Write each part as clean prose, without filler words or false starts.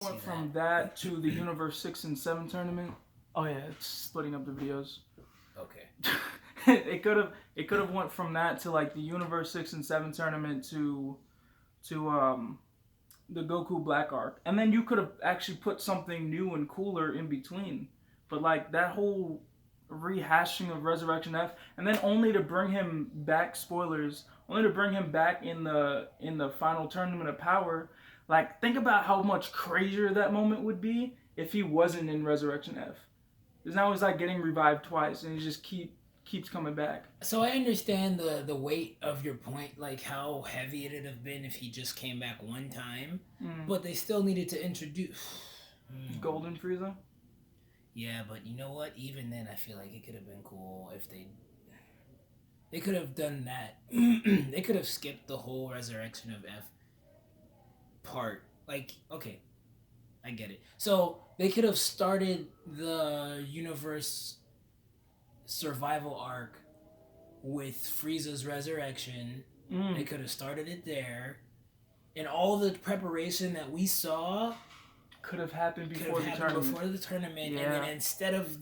Went from that to the Universe 6 and 7 tournament. Oh yeah, it's splitting up the videos. Okay. it could have went from that to like the Universe 6 and 7 tournament to the Goku Black Arc. And then you could have actually put something new and cooler in between. But like that whole rehashing of Resurrection F, and then only to bring him back, spoilers, only to bring him back in the final tournament of power. Like, think about how much crazier that moment would be if he wasn't in Resurrection F. Because now he's like getting revived twice, and he just keeps coming back. So I understand the weight of your point, like how heavy it'd have been if he just came back one time, but they still needed to introduce Golden Frieza. Yeah, but you know what? Even then, I feel like it could have been cool if they could have done that. They could have skipped the whole Resurrection of F part. Like, okay, I get it. So they could have started the universe survival arc with Frieza's resurrection. They could have started it there, and all the preparation that we saw could have happened before the tournament. Yeah. And then instead of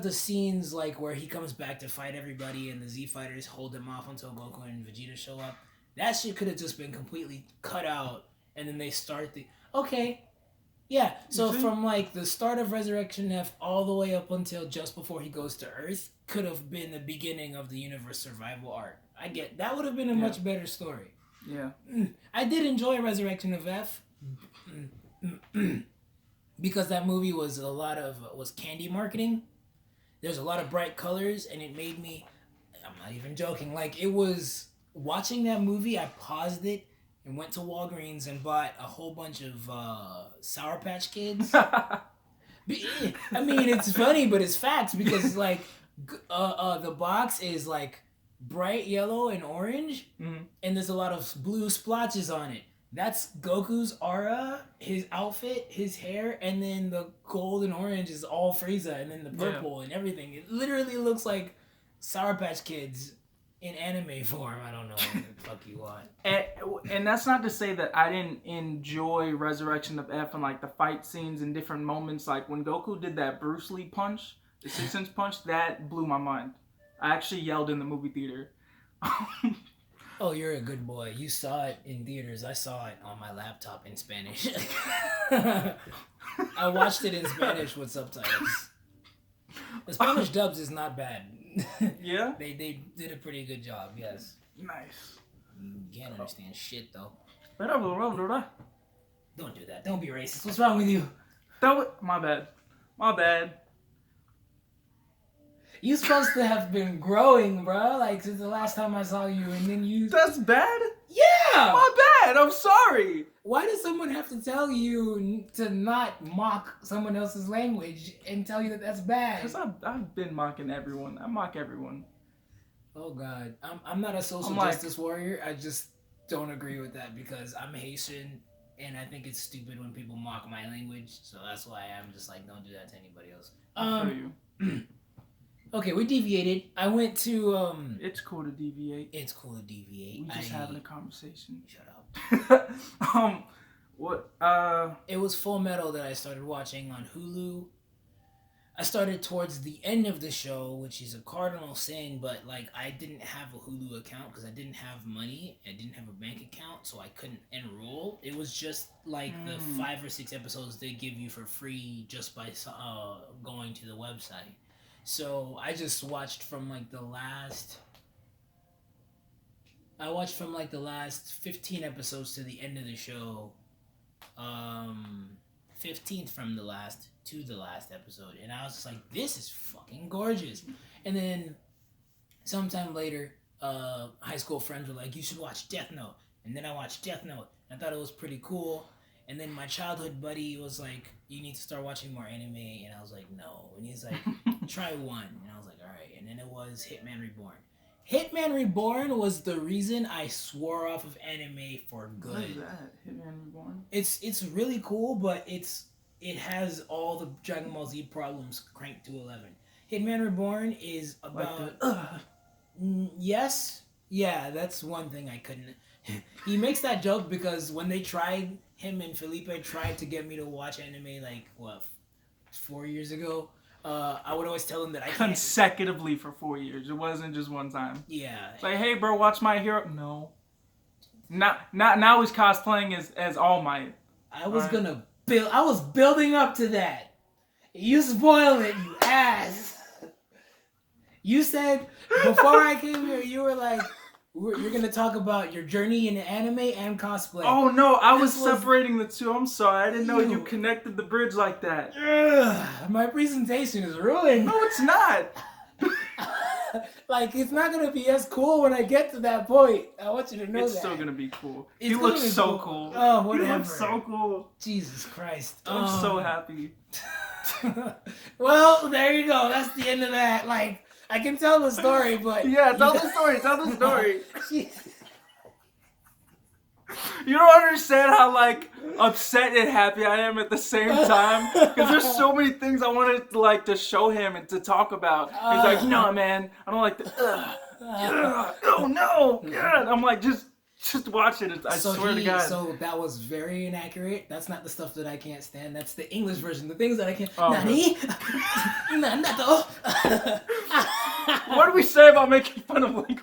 the scenes like where he comes back to fight everybody and the Z fighters hold him off until Goku and Vegeta show up, that shit could have just been completely cut out, and then they start the yeah. So from like the start of Resurrection F all the way up until just before he goes to Earth could have been the beginning of the universe survival arc. I get that would have been a much better story. Yeah. I did enjoy Resurrection of F because that movie was was candy marketing. There's a lot of bright colors, and it made me, I'm not even joking, like it was watching that movie. I paused it and went to Walgreens and bought a whole bunch of Sour Patch Kids. I mean, it's funny, but it's facts because like the box is like bright yellow and orange, and there's a lot of blue splotches on it. That's Goku's aura, his outfit, his hair, and then the gold and orange is all Frieza, and then the purple and everything. It literally looks like Sour Patch Kids in anime form. I don't know what the fuck you want. And that's not to say that I didn't enjoy Resurrection of F and like the fight scenes and different moments. Like when Goku did that Bruce Lee punch, the 6-inch punch, that blew my mind. I actually yelled in the movie theater. Oh, you're a good boy. You saw it in theaters. I saw it on my laptop in Spanish. I watched it in Spanish with subtitles. The Spanish dubs is not bad. Yeah? They did a pretty good job, yes. Nice. You can't understand shit, though. Don't do that. Don't be racist. What's wrong with you? My bad. You supposed to have been growing, bro. Like, since the last time I saw you, and then you... That's bad? Yeah! My bad. I'm sorry. Why does someone have to tell you to not mock someone else's language and tell you that that's bad? Because I've been mocking everyone. I mock everyone. Oh, God. I'm not a social justice warrior. I just don't agree with that because I'm Haitian, and I think it's stupid when people mock my language. So that's why I'm just like, don't do that to anybody else. You. Okay, we deviated. I went to It's cool to deviate. It's cool to deviate. We just having a conversation. Shut up. What? It was Full Metal that I started watching on Hulu. I started towards the end of the show, which is a cardinal sin, but like I didn't have a Hulu account because I didn't have money. I didn't have a bank account, so I couldn't enroll. It was just like the 5 or 6 episodes they give you for free just by going to the website. So I just watched from like the last 15 episodes to the end of the show. 15th from the last to the last episode, and I was just like, this is fucking gorgeous. And then sometime later, high school friends were like, you should watch Death Note. And then I watched Death Note. I thought it was pretty cool. And then my childhood buddy was like, you need to start watching more anime. And I was like, no. And he's like, try one. And I was like, all right. And then it was Hitman Reborn. Hitman Reborn was the reason I swore off of anime for good. What is that? Hitman Reborn? It's really cool, but it has all the Dragon Ball Z problems cranked to 11. Hitman Reborn is about... Yes. Yeah, that's one thing I couldn't... He makes that joke because when they tried him and Felipe tried to get me to watch anime 4 years ago. I would always tell him that I can't. Consecutively for 4 years. It wasn't just one time. Yeah. It's like, hey, bro, watch My Hero. No. Not now he's cosplaying as All Might. I was building up to that. You spoiled it, you ass. You said before I came here, you were like, you're gonna talk about your journey in anime and cosplay. Oh no, I was separating the two. I'm sorry, I didn't know you connected the bridge like that. My presentation is ruined. No, it's not. It's not gonna be as cool when I get to that point. I want you to know it's that. still gonna be cool. It's He looks so cool. Oh, whatever. He looks so cool. Jesus Christ. I'm so happy. Well, there you go. That's the end of that. I can tell the story, but... Yeah, tell the story. You don't understand how, upset and happy I am at the same time. Because there's so many things I wanted, to show him and to talk about. He's like, no, man, I don't like the... oh, no. God. I'm like, just watch it. I swear to God. So that was very inaccurate. That's not the stuff that I can't stand. That's the English version. The things that I can't... Nani? What did we say about making fun of language?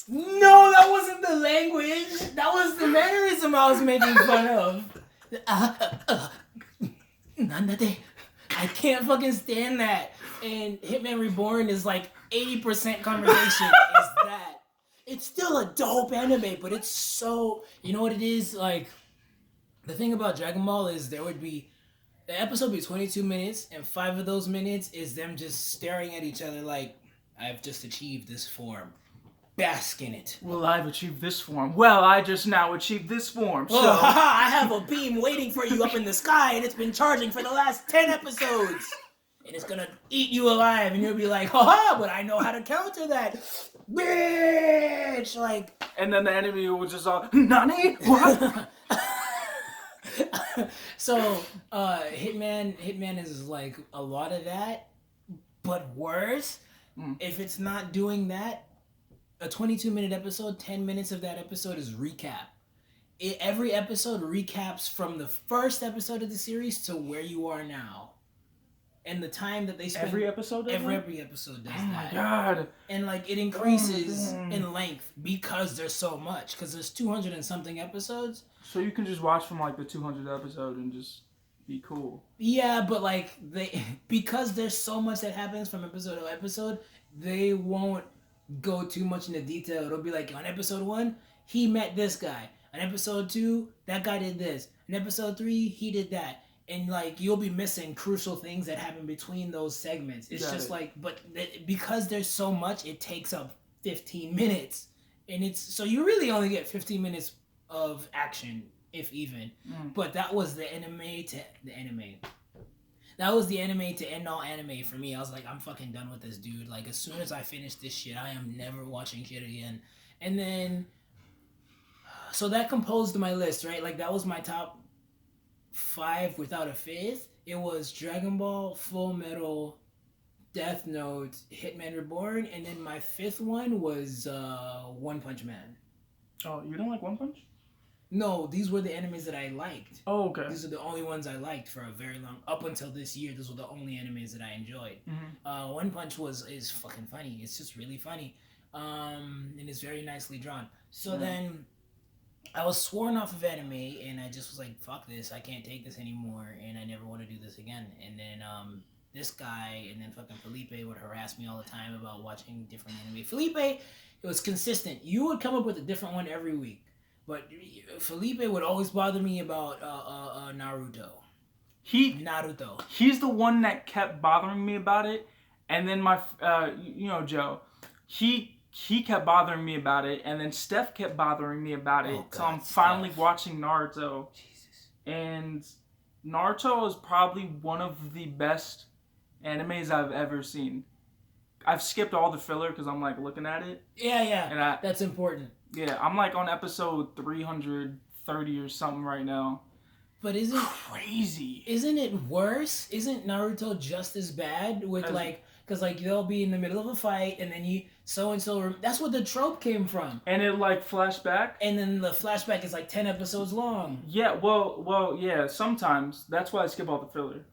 No, that wasn't the language. That was the mannerism I was making fun of. I can't fucking stand that. And Hitman Reborn is 80% conversation is that. It's still a dope anime, but it's so... You know what it is? The thing about Dragon Ball is the episode would be 22 minutes, and 5 of those minutes is them just staring at each other like, I've just achieved this form. Bask in it. Well, I've achieved this form. Well, I just now achieved this form. So I have a beam waiting for you up in the sky, and it's been charging for the last 10 episodes. And it's gonna eat you alive, and you'll be like, haha, but I know how to counter that. Bitch! And then the enemy will just all, Nani? What? So, Hitman is a lot of that, but worse. If it's not doing that, a 22-minute episode, 10 minutes of that episode is recap. Every episode recaps from the first episode of the series to where you are now. And the time that they spend... Every episode does Every episode does that. Oh my God. And it increases in length because there's so much. Because there's 200 and something episodes. So you can just watch from the 200th episode and just be cool. Yeah, but because there's so much that happens from episode to episode, they won't go too much into detail. It'll be on episode 1, he met this guy. On episode 2, that guy did this. On episode 3, he did that. And you'll be missing crucial things that happen between those segments. It's just because there's so much, it takes up 15 minutes. And so you really only get 15 minutes of action, if even. But that was the anime to end all anime for me. I was like, I'm fucking done with this dude. As soon as I finish this shit, I am never watching shit again. And then, so that composed my list, right? That was my top 5 without a fifth. It was Dragon Ball, Full Metal, Death Note, Hitman Reborn, and then my 5th one was One Punch Man. Oh, you don't like One Punch? No, these were the animes that I liked. Oh, okay. These are the only ones I liked for a very long... Up until this year, those were the only animes that I enjoyed. One Punch is fucking funny. It's just really funny. And it's very nicely drawn. So then... I was sworn off of anime, and I just was like, fuck this, I can't take this anymore, and I never want to do this again. And then this guy, and then fucking Felipe would harass me all the time about watching different anime. Felipe, it was consistent. You would come up with a different one every week, but Felipe would always bother me about Naruto. He's the one that kept bothering me about it, and then my, Joe, he kept bothering me about it, and then Steph kept bothering me about it. God, so I'm finally watching Naruto. Jesus. And Naruto is probably one of the best animes I've ever seen. I've skipped all the filler because I'm looking at it. Yeah. And that's important. Yeah, I'm on episode 330 or something right now. But crazy. Isn't it worse? Isn't Naruto just as bad with because they'll be in the middle of a fight, and then so and so. That's what the trope came from. And it like flashback. And then the flashback is like 10 episodes long. Yeah, well, yeah. Sometimes that's why I skip all the filler.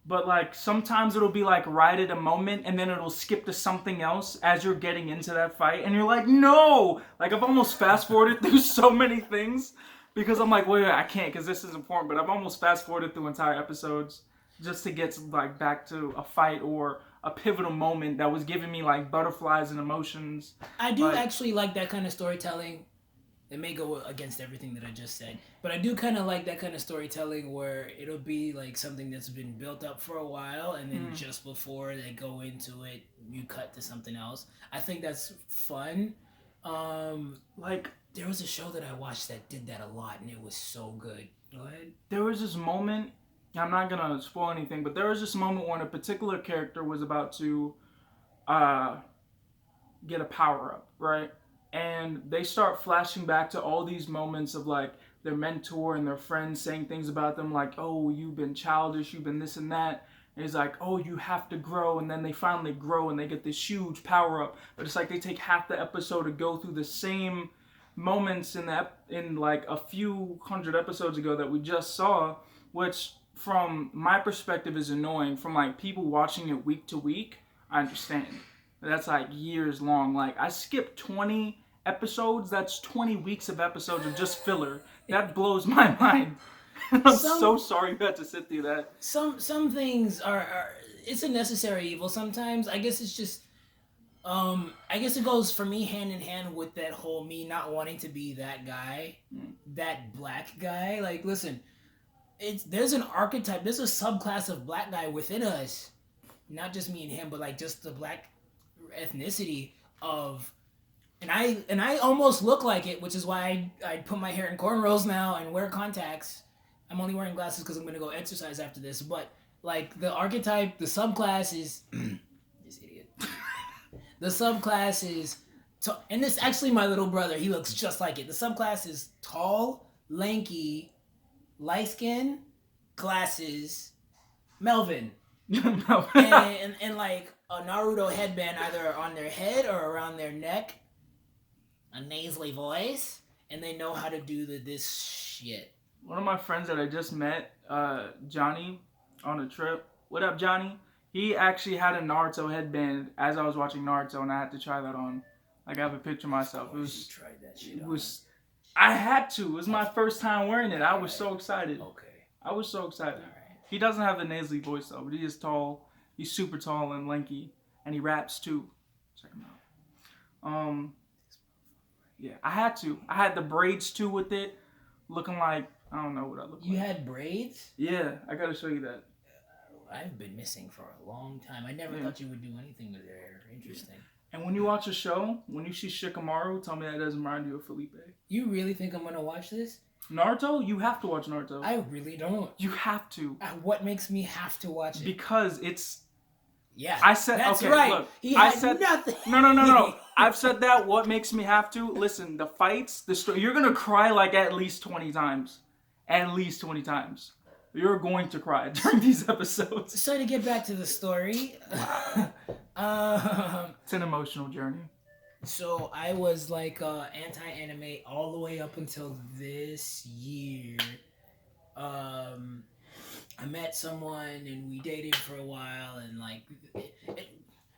But like sometimes it'll be like right at a moment, and then it'll skip to something else as you're getting into that fight, and you're like, no! Like I've almost fast forwarded through so many things because I'm like, wait, I can't because this is important. But I've almost fast forwarded through entire episodes just to get like back to a fight or a pivotal moment that was giving me like butterflies and emotions. I do actually like that kind of storytelling. It may go against everything that I just said, but I do kind of like that kind of storytelling where it'll be like something that's been built up for a while, and then just before they go into it, you cut to something else. I think that's fun. Like there was a show that I watched that did that a lot, and it was so good. Go ahead. There was this moment. I'm not gonna spoil anything, but there was this moment when a particular character was about to get a power up, right? And they start flashing back to all these moments of like their mentor and their friends saying things about them like, oh, you've been childish, you've been this and that. And it's like, oh, you have to grow. And then they finally grow and they get this huge power up. But it's like they take half the episode to go through the same moments in like a few hundred episodes ago that we just saw, which from my perspective is annoying. From like people watching it week to week, I understand. That's like years long. Like I skipped 20 episodes. That's 20 weeks of episodes of just filler. That blows my mind. I'm so sorry you had to sit through that. Some things are it's a necessary evil sometimes. I guess it's just I guess it goes for me hand in hand with that whole me not wanting to be that guy, that black guy. Like listen, there's an archetype, there's a subclass of black guy within us. Not just me and him, but like just the black ethnicity of, and I almost look like it, which is why I put my hair in cornrows now and wear contacts. I'm only wearing glasses because I'm gonna go exercise after this. But like the archetype, the subclass is this idiot. The subclass is, and this actually my little brother. He looks just like it. The subclass is tall, lanky, light skin, glasses, Melvin. and like a Naruto headband either on their head or around their neck, a nasally voice, and they know how to do this shit. One of my friends that I just met, Johnny, on a trip. What up, Johnny? He actually had a Naruto headband as I was watching Naruto, and I had to try that on. Like I have a picture of myself. I had to. It was my first time wearing it. I was so excited. Okay. I was so excited. He doesn't have the nasally voice though, but he is tall. He's super tall and lanky, and he raps too. Check him out. Yeah, I had to. I had the braids too with it, looking like I don't know what I look like. You had braids? Yeah, I gotta show you that. I've been missing for a long time. I never thought you would do anything with your hair. Interesting. And when you watch a show, when you see Shikamaru, tell me that doesn't remind you of Felipe. You really think I'm gonna watch this? Naruto? You have to watch Naruto. I really don't. You have to. What makes me have to watch it? Because it's... Yeah, I said, that's okay, right. Look, He I had said nothing. No. I've said that. What makes me have to? Listen, the fights, the story, you're going to cry like at least 20 times. At least 20 times. You're going to cry during these episodes. So to get back to the story... It's an emotional journey. So I was like anti-anime all the way up until this year. I met someone and we dated for a while, and like,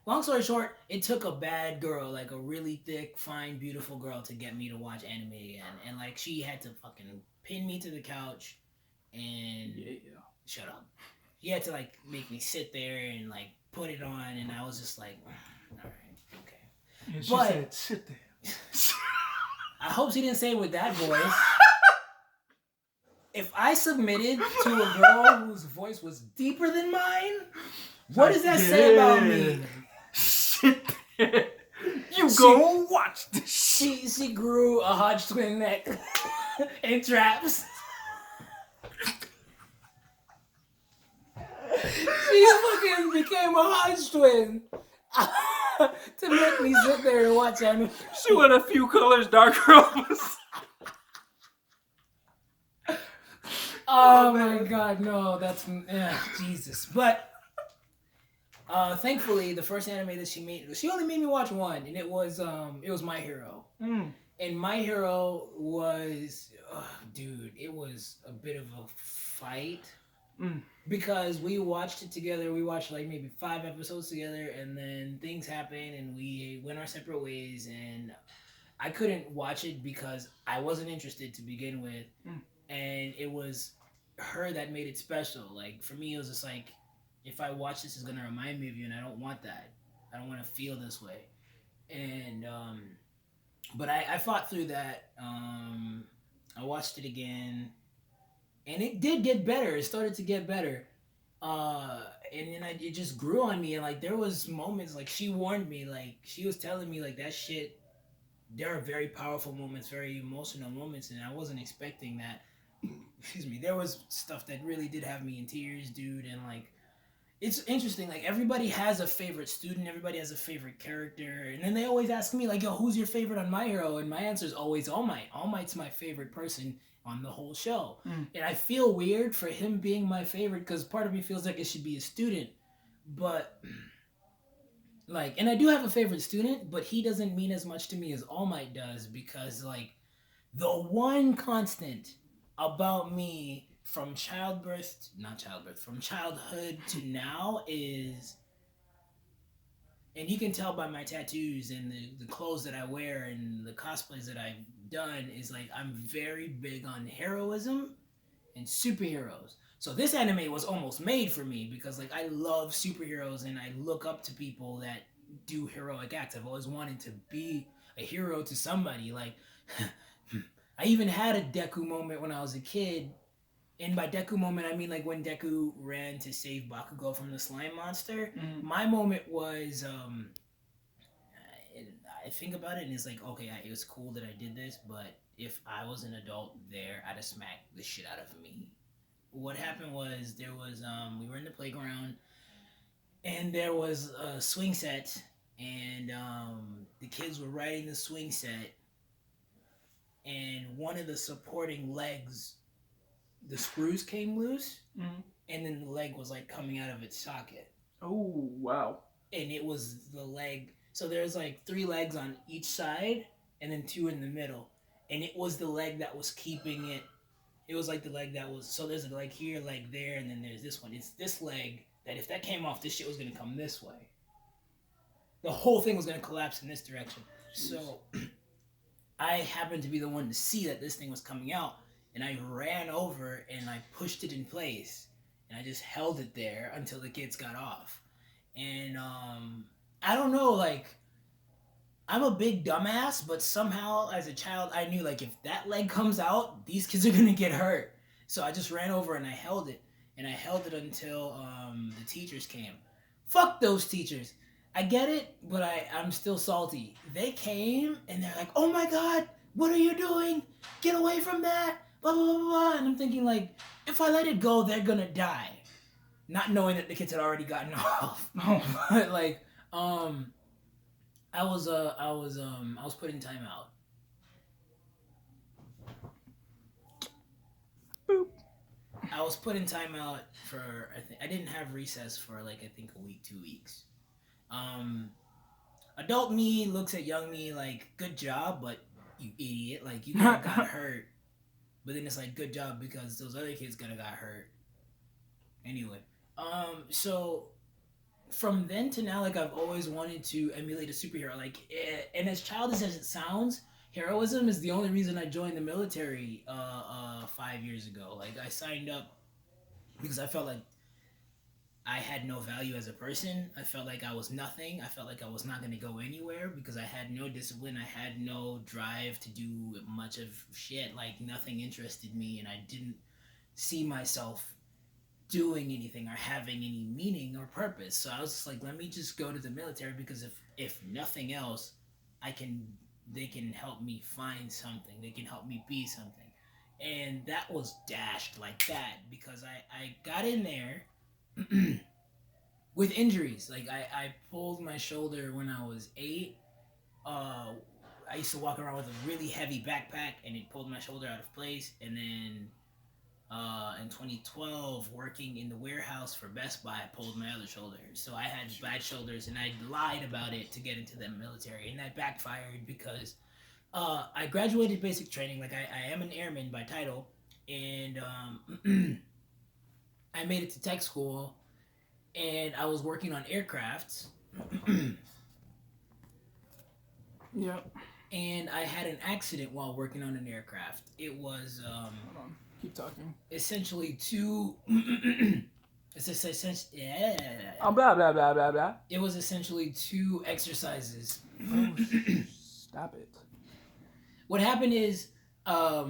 long story short, it took a bad girl, like a really thick, fine, beautiful girl, to get me to watch anime again. And like, she had to fucking pin me to the couch and shut up. She had to like make me sit there and like put it on, and I was just like, all right, okay. And she said, sit there. I hope she didn't say it with that voice. If I submitted to a girl whose voice was deeper than mine, what does that say about me? Sit there. Go watch this. She grew a Hodge twin neck in traps. She fucking became a Hodge twin to make me sit there and watch anime. She went a few colors darker. Oh my god, no, that's Jesus. But Thankfully, the first anime that she only made me watch one, and it was My Hero. Mm. And My Hero was, dude, it was a bit of a fight Mm. because we watched it together. We watched like maybe 5 episodes together, and then things happened, and we went our separate ways. And I couldn't watch it because I wasn't interested to begin with, and it was her that made it special. Like for me, it was just like, if I watch this, it's gonna remind me of you, and I don't want that. I don't want to feel this way. And but I fought through that. I watched it again, and it did get better. It started to get better. And then it just grew on me, and like there was moments like she warned me, like she was telling me like that shit. There are very powerful moments, very emotional moments, and I wasn't expecting that. Excuse me. There was stuff that really did have me in tears, dude, and like it's interesting. Like everybody has a favorite student, everybody has a favorite character, and then they always ask me like, "Yo, who's your favorite on My Hero?" And my answer is always All Might. All Might's my favorite person on the whole show, and I feel weird for him being my favorite because part of me feels like it should be a student, but like, and I do have a favorite student, but he doesn't mean as much to me as All Might does because like the one constant about me from from childhood to now is, and you can tell by my tattoos and the clothes that I wear and the cosplays that I've done, is like I'm very big on heroism and superheroes. So this anime was almost made for me because like I love superheroes and I look up to people that do heroic acts. I've always wanted to be a hero to somebody. Like I even had a Deku moment when I was a kid. And by Deku moment, I mean like when Deku ran to save Bakugo from the slime monster. My moment was, I think about it and it's like, okay, it was cool that I did this, but if I was an adult there, I'd have smacked the shit out of me. What happened was there was, we were in the playground and there was a swing set and the kids were riding the swing set and one of the supporting legs, the screws came loose, and then the leg was like coming out of its socket. Oh, wow. And it was the leg. So there's like 3 legs on each side, and then 2 in the middle. And it was the leg that was keeping it. It was like the leg that was. So there's a leg here, leg there, and then there's this one. It's this leg that if that came off, this shit was gonna come this way. The whole thing was gonna collapse in this direction. So I happened to be the one to see that this thing was coming out. And I ran over and I pushed it in place. And I just held it there until the kids got off. And I don't know, like, I'm a big dumbass, but somehow as a child I knew like if that leg comes out, these kids are gonna get hurt. So I just ran over and I held it. And I held it until the teachers came. Fuck those teachers. I get it, but I'm still salty. They came and they're like, "Oh my god, what are you doing? Get away from that!" Blah, blah, blah, blah. And I'm thinking, like, if I let it go, they're gonna die. Not knowing that the kids had already gotten off. But, like, I was put in timeout. Boop. I was put in timeout for, I didn't have recess for, like, I think a week, 2 weeks. Adult me looks at young me like, good job, but you idiot. Like, you got hurt. But then it's like, good job because those other kids got hurt. Anyway, so from then to now, like I've always wanted to emulate a superhero. Like, and as childish as it sounds, heroism is the only reason I joined the military 5 years ago. Like I signed up because I felt like I had no value as a person. I felt like I was nothing. I felt like I was not going to go anywhere because I had no discipline. I had no drive to do much of shit. Like nothing interested me and I didn't see myself doing anything or having any meaning or purpose. So I was just like, let me just go to the military because if nothing else, they can help me find something. They can help me be something. And that was dashed like that because I got in there with injuries. Like I pulled my shoulder when I was 8. I used to walk around with a really heavy backpack and it pulled my shoulder out of place. And then In 2012, working in the warehouse for Best Buy, I pulled my other shoulder. So I had bad shoulders, and I lied about it to get into the military, and that backfired because I graduated basic training. Like I am an airman by title, and I made it to tech school, and I was working on aircrafts. Yep. And I had an accident while working on an aircraft. It was Hold on. Keep talking. essentially two. It's essentially Oh, blah blah blah blah blah. It was essentially two exercises. Oh, stop it. What happened is, I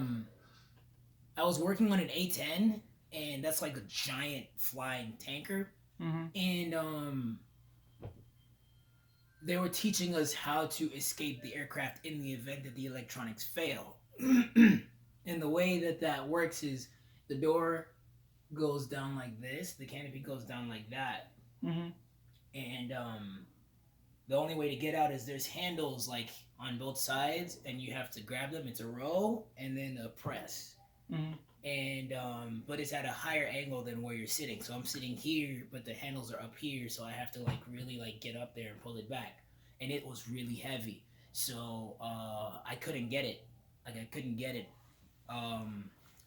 was working on an A-10, and that's like a giant flying tanker. Mm-hmm. And they were teaching us how to escape the aircraft in the event that the electronics fail. And the way that works is the door goes down like this, the canopy goes down like that, Mm-hmm. and the only way to get out is there's handles like on both sides, and you have to grab them. It's a row and then a press. Mm-hmm. And but it's at a higher angle than where you're sitting. So I'm sitting here, but the handles are up here, so I have to like really like get up there and pull it back. And it was really heavy, so I couldn't get it. Like I couldn't get it.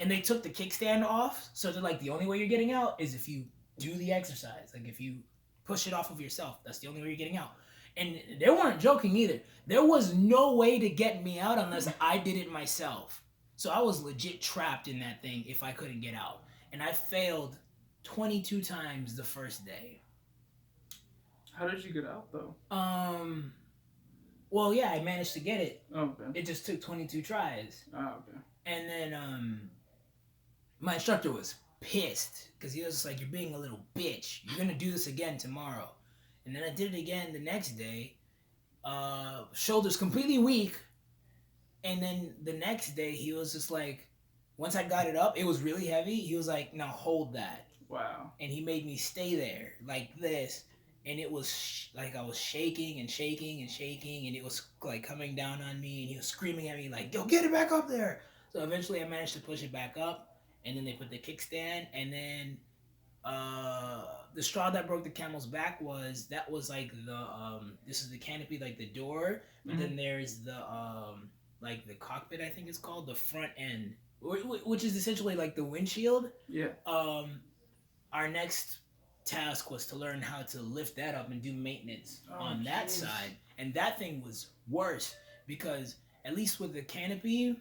And they took the kickstand off, so they're like the only way you're getting out is if you do the exercise. Like if you push it off of yourself, that's the only way you're getting out. And they weren't joking either. There was no way to get me out unless I did it myself. So I was legit trapped in that thing if I couldn't get out. And I failed 22 times the first day. How did you get out though? Well, yeah, I managed to get it. Oh, okay. It just took 22 tries. Ah, okay. And then my instructor was pissed because he was just like, "You're being a little bitch. You're gonna do this again tomorrow." And then I did it again the next day. Shoulders completely weak. And then the next day, he was just like, once I got it up, it was really heavy. He was like, "Now hold that." Wow. And he made me stay there like this. And it was like I was shaking and shaking and shaking. And it was like coming down on me. And he was screaming at me like, "Yo, get it back up there." So eventually I managed to push it back up. And then they put the kickstand. And then the straw that broke the camel's back was like the this is the canopy, like the door. But then there's the like the cockpit, I think it's called, the front end, which is essentially like the windshield. Yeah. Our next task was to learn how to lift that up and do maintenance on that side, and that thing was worse because at least with the canopy,